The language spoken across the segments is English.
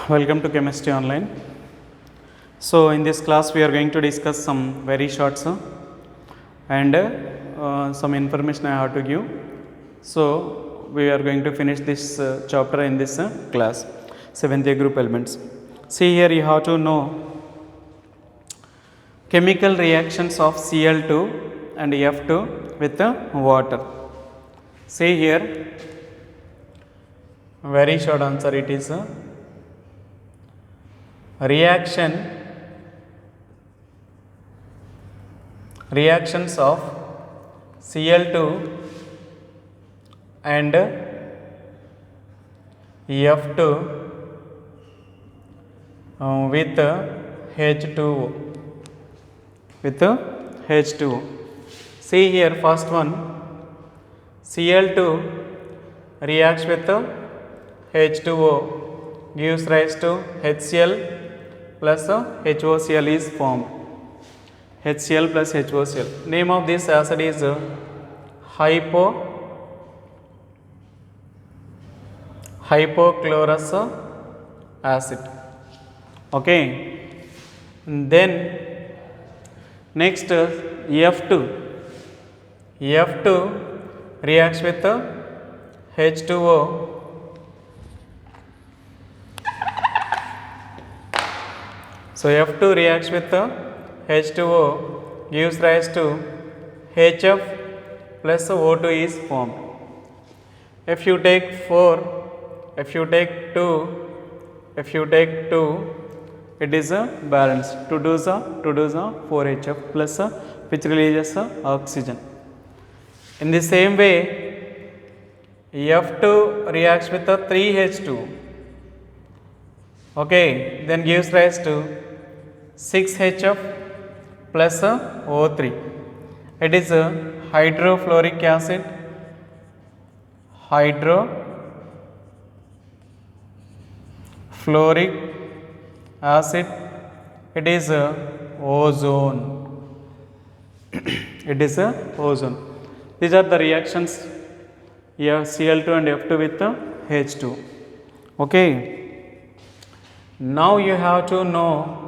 Welcome to Chemistry Online. So, in this class, we are going to discuss some very short and some information I have to give. So, we are going to finish this chapter in this class, 7th year group elements. See here, you have to know chemical reactions of Cl2 and F2 with water. See here, very short answer it is reactions of Cl2 and F2 with H2O. See here, first one, Cl2 reacts with H2O, gives rise to HCl plus HOCl is formed. HCl plus HOCl. Name of this acid is hypochlorous acid. Okay. Then next F2 reacts with H2O. So F2 reacts with H2O, gives rise to HF plus O2 is formed. If you take 2, it is a balance. To do the 4HF plus which releases oxygen. In the same way, F2 reacts with 3H2. Okay, then gives rise to 6HF plus O3. It is a hydrofluoric acid. It is ozone. These are the reactions Cl2 and F2 with H2. Okay. Now you have to know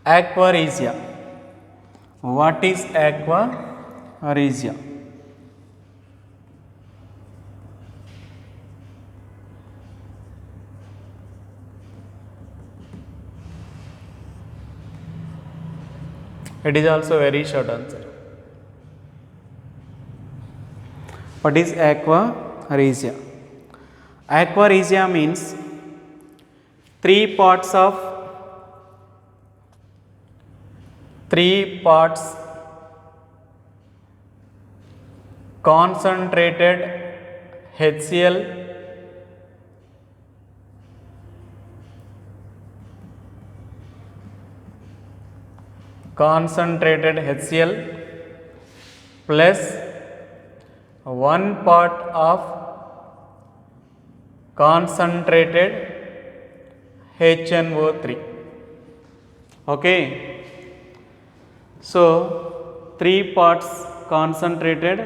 aqua regia. What is aqua regia? It is also very short answer. What is aqua regia? Aqua regia means 3 parts concentrated HCl plus 1 part of concentrated HNO3. Okay. So 3 parts concentrated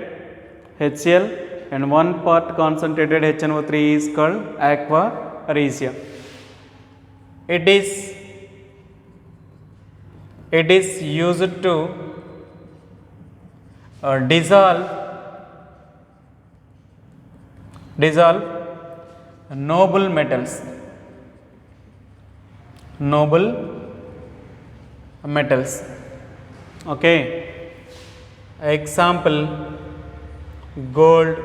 HCl and 1 part concentrated HNO3 is called aqua regia. It is used to dissolve noble metals. Okay. Example: gold,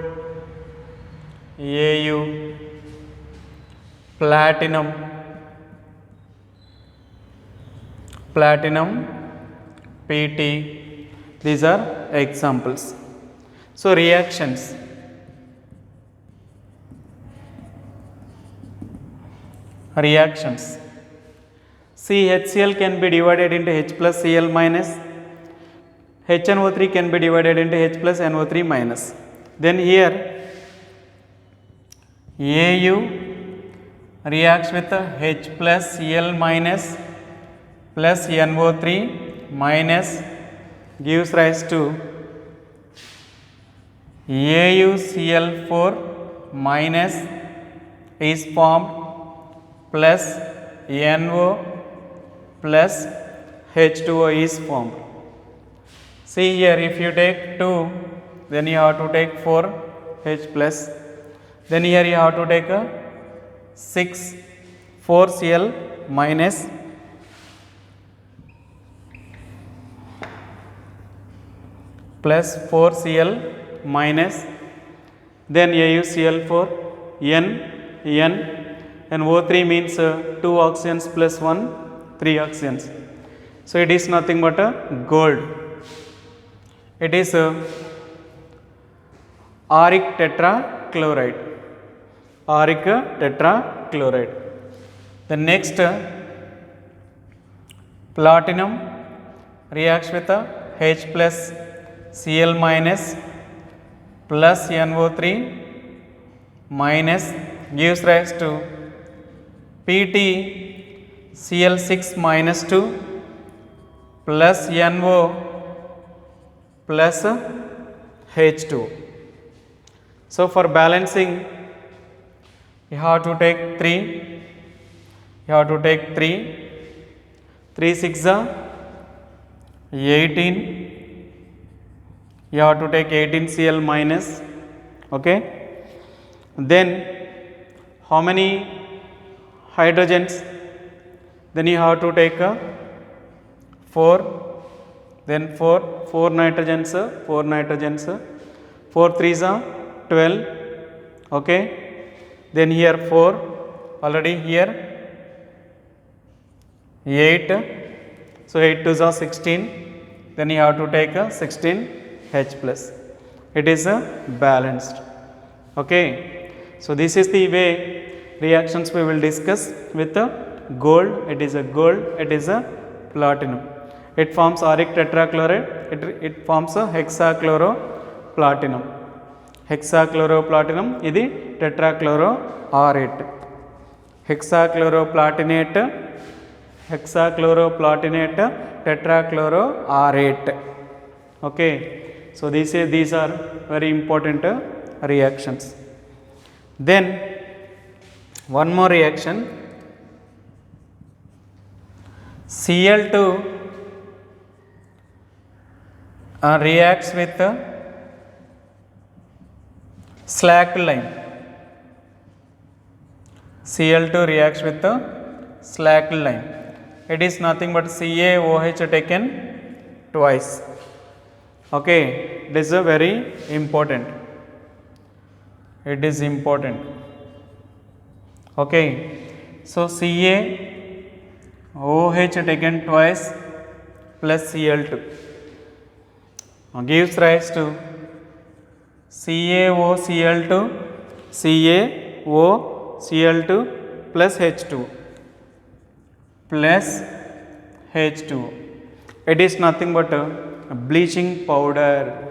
Au, platinum, Pt. These are examples. So reactions. See, HCl can be divided into H plus Cl minus. HNO3 can be divided into H plus NO3 minus. Then here Au reacts with H plus Cl minus plus NO3 minus, gives rise to AuCl4 minus is formed plus NO plus H2O is formed. See here, if you take 2, then you have to take 4 H plus, then here you have to take a 6 4Cl minus plus 4Cl minus, then AuCl4 N N, and O3 means 2 oxygens plus 1 3 oxygens. So it is nothing but a gold. It is auric tetrachloride. Auric tetrachloride. The next platinum reacts with H plus Cl minus plus NO3 minus gives rise to Pt Cl6 minus 2 plus NO plus H2. So for balancing, you have to take 3. You have to take 3. 3 6 are 18. You have to take 18 Cl minus. Okay. Then how many hydrogens? Then you have to take 4. Then 4 nitrogens, 4 nitrogens, 4 3s are 12. Okay. Then here 4, already here 8. So 8 2s are 16. Then you have to take 16 H plus. It is balanced. Okay. So this is the way reactions we will discuss with gold. It is a gold. It is a platinum. It forms auric tetrachloride. It forms a hexachloroplatinum. Hexachloroplatinum. This is tetrachloroarate. Hexachloroplatinate. Hexachloroplatinate tetrachloroarate. Okay. So these are very important reactions. Then one more reaction, Cl2 reacts with slacked lime. Cl2 reacts with slacked lime. It is nothing but CaOH taken twice. Okay, this is a very important. It is important. Okay, so CaOH taken twice plus Cl2 gives rise to CaOCl2 CaOCl2 plus H2 plus H2. It is nothing but a bleaching powder.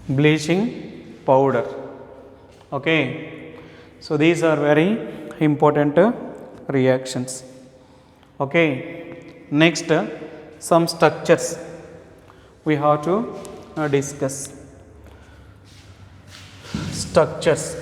Bleaching powder. Okay. So these are very important reactions. Okay. Next, some structures we have to discuss. Structures.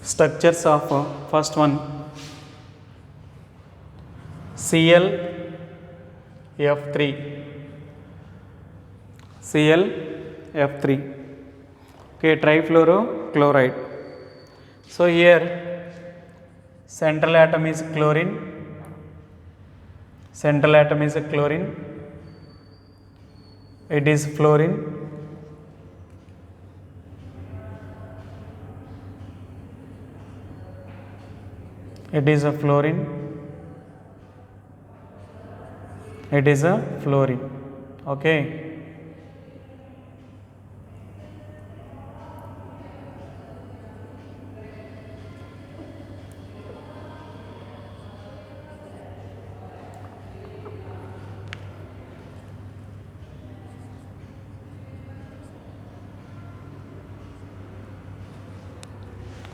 Structures of first one, ClF3. ClF3. Okay, trifluorochloride. So here central atom is chlorine. Central atom is a chlorine. It is fluorine. It is a fluorine. It is a fluorine. Okay.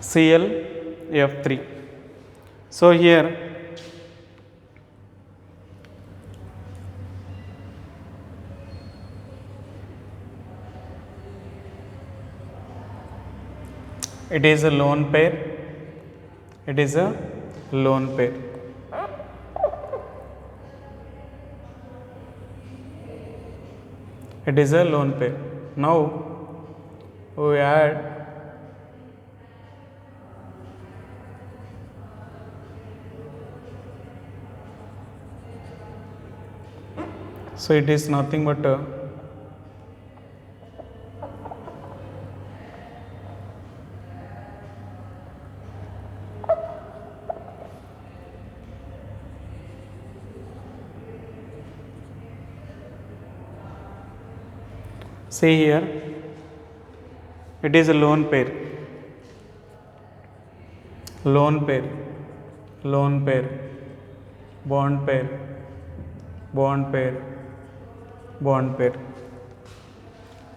ClF3. So here it is a lone pair. It is a lone pair. It is a lone pair. Now we add so it is nothing but see here, it is a lone pair, lone pair, lone pair, bond pair, bond pair, bond pair.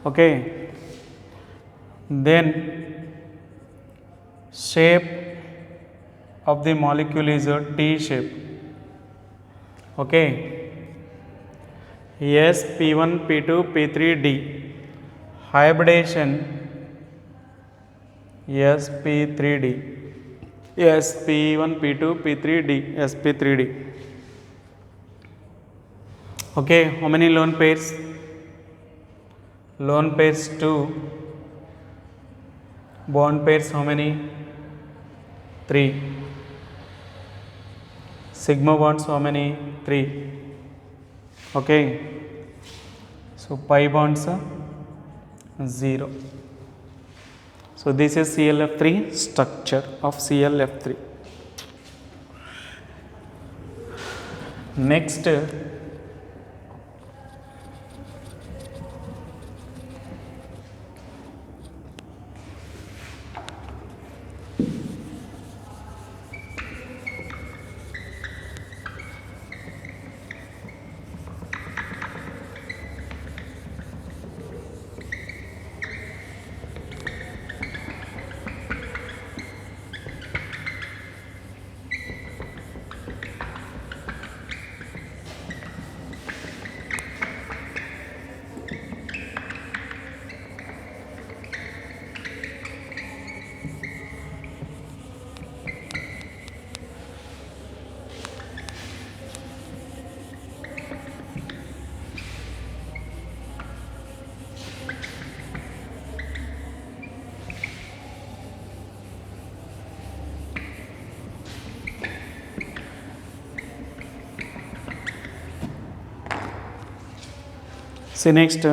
Okay. Then shape of the molecule is a T shape. Okay. S P1 P2 P3 D. Hybridization sp3d, sp1 p2 p3d, sp3d. Okay, how many lone pairs? Lone pairs 2. Bond pairs how many? 3. Sigma bonds how many? 3. Okay, so pi bonds 0. So this is ClF3 structure of ClF3. Next, see next,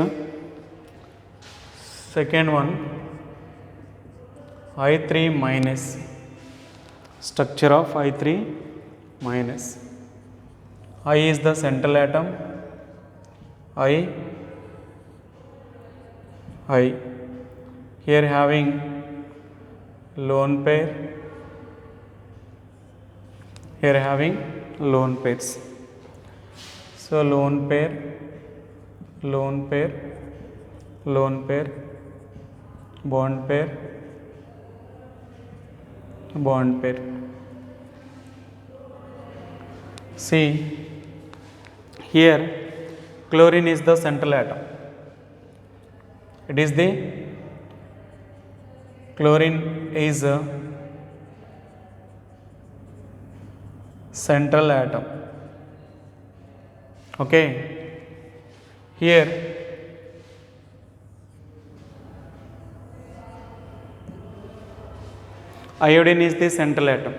second one, I3 minus, structure of I3 minus. I is the central atom, I, here having lone pair, here having lone pairs. So lone pair, lone pair, lone pair, bond pair, bond pair. See, here chlorine is the central atom. It is the chlorine is a central atom. Okay. Here iodine is the central atom.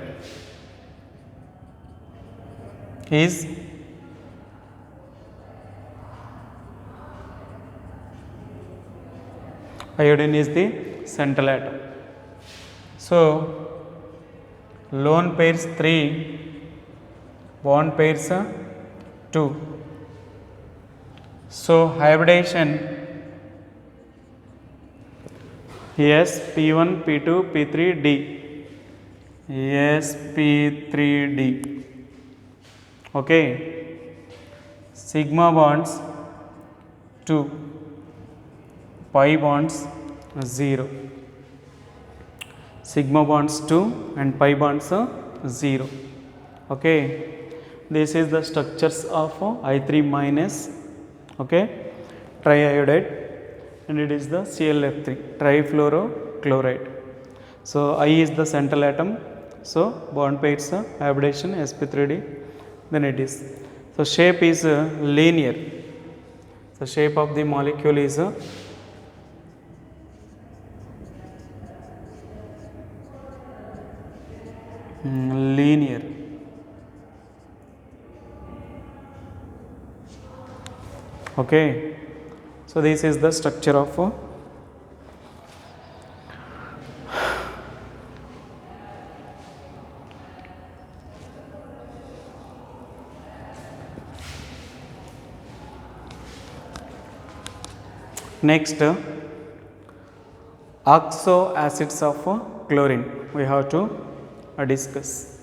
Iodine is the central atom. So lone pairs 3, bond pairs 2. So hybridization, yes, P1, P2, P3D, yes, P3D, okay, sigma bonds 2, pi bonds 0, sigma bonds 2 and pi bonds 0, okay. This is the structures of I3 minus, okay, triiodide, and it is the ClF3 trifluorochloride. So I is the central atom, so bond pairs hybridization sp3d, then it is. So shape is linear. The shape of the molecule is linear. Okay, so this is the structure of next oxo acids of chlorine we have to discuss.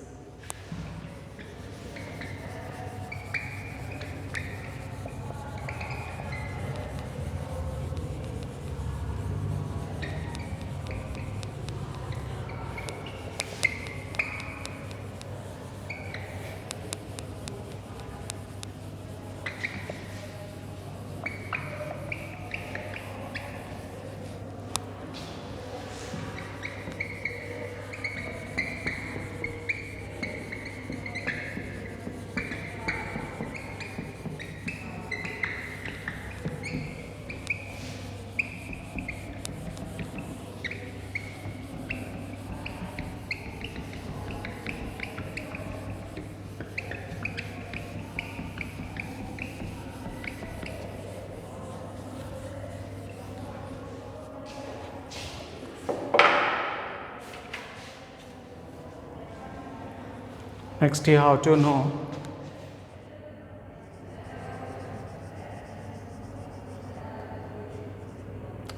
Next you have to know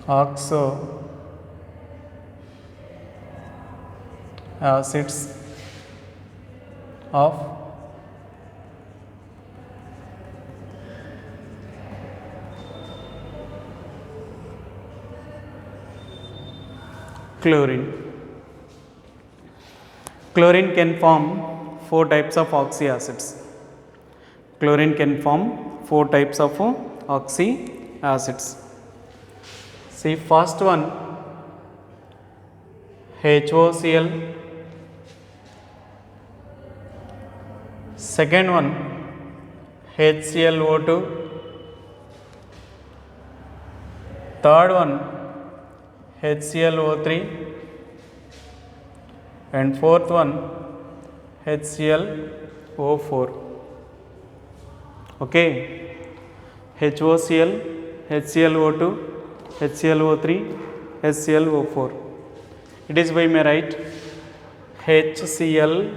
oxo acids of chlorine. Chlorine can form 4 types of oxy acids. Chlorine can form 4 types of oxy acids. See, first one HOCl, second one HClO2, third one HClO3, and fourth one HClO4. Okay, HOCl, HClO2, HClO3, HClO4. It is we may write HClO.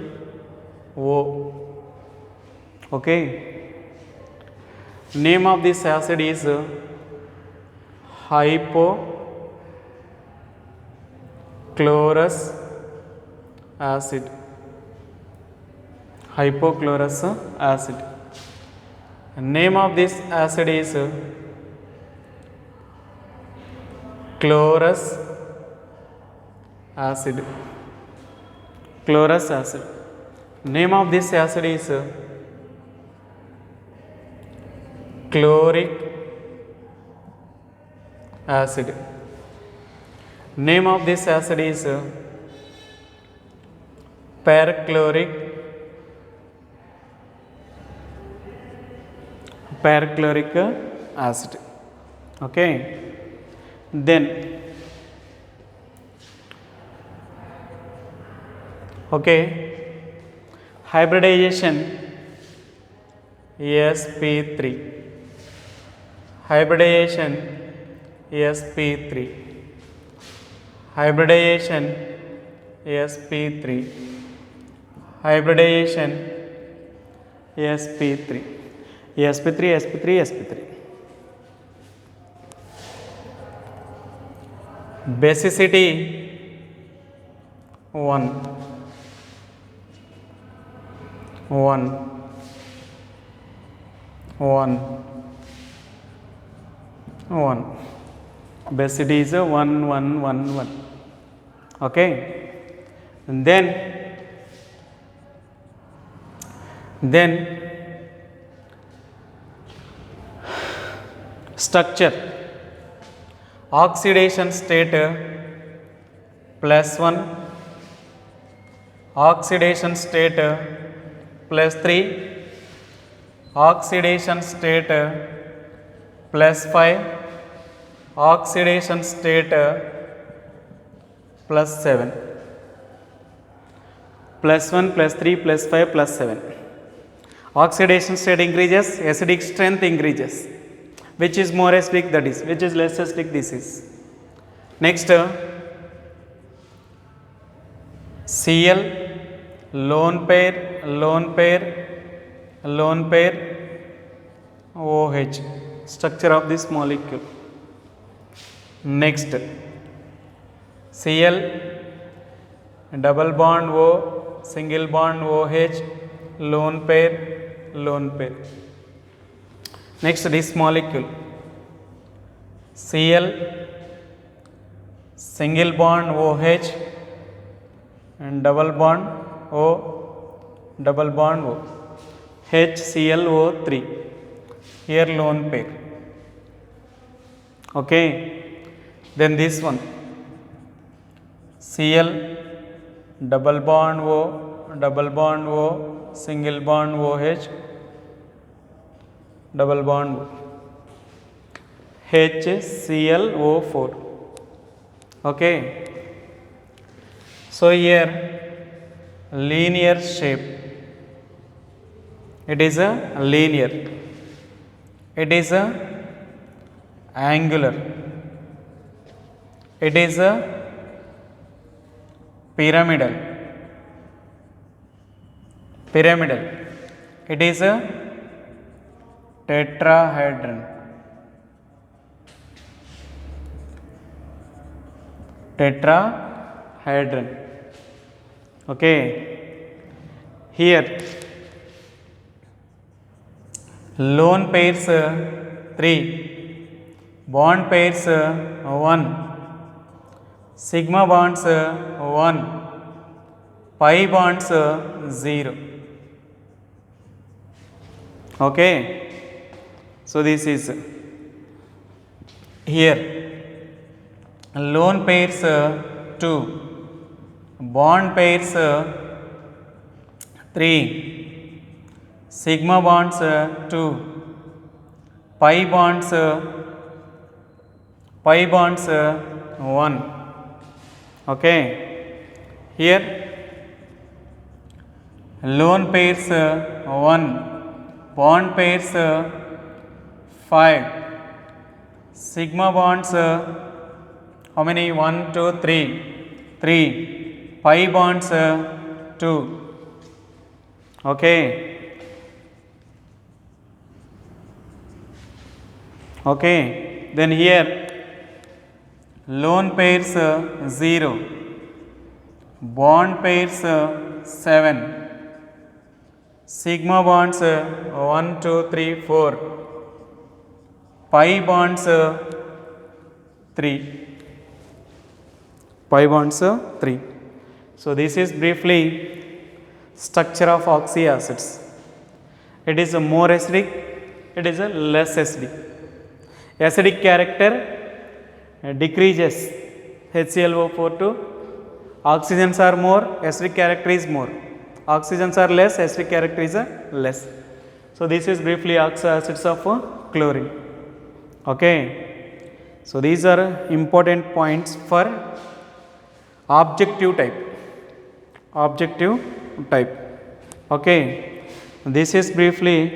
Okay, name of this acid is hypochlorous acid. Hypochlorous acid. Name of this acid is chlorous acid. Chlorous acid. Name of this acid is chloric acid. Name of this acid is perchloric acid. Okay, then okay, hybridization sp3, hybridization sp3, hybridization sp3, hybridization sp3, sp3, sp3, sp3. basicity 1 1 1 1, basicity is 1 1 1 1. Okay, and then structure, oxidation state +1, oxidation state +3, oxidation state +5, oxidation state +7, +1 +3 +5 +7. Oxidation state increases, acidic strength increases. Which is more acidic, that is, which is less acidic, this is. Next, Cl, lone pair OH, structure of this molecule. Next, Cl, double bond O, single bond OH, lone pair. Next, this molecule Cl, single bond OH and double bond O, HClO3, here lone pair. Okay, then this one Cl, double bond O, single bond OH, double bond HClO4. Okay, so here linear shape, it is a linear, it is a angular, it is a pyramidal, it is a tetrahedron, okay. Here lone pairs 3, bond pairs 1, sigma bonds 1, pi bonds 0. Okay, so this is here lone pairs 2, bond pairs 3, sigma bonds 2, pi bonds 1. Okay, here lone pairs 1, bond pairs 5, sigma bonds how many? 1 2 3, pi bonds 2. Okay, then here lone pairs 0, bond pairs 7, sigma bonds 1 2 3 4, pi bonds 3. So this is briefly structure of oxy acids. It is a more acidic, it is a less acidic. Acidic character decreases, HClO4 to oxygens are more, acidic character is more. Oxygens are less, acidic character is less. So this is briefly oxo acids of chlorine. Okay, so these are important points for objective type. Okay, this is briefly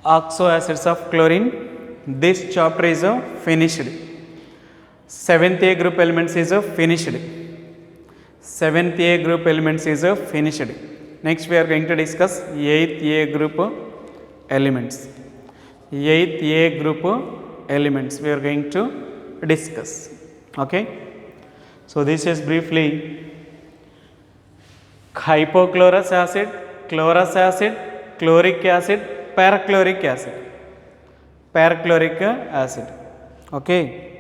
oxo acids of chlorine. This chapter is finished. 7th A group elements is finished. Next we are going to discuss 8th A group elements. 8th A group elements we are going to discuss. Okay. So this is briefly hypochlorous acid, chlorous acid, chloric acid, parachloric acid. Parachloric acid. Okay.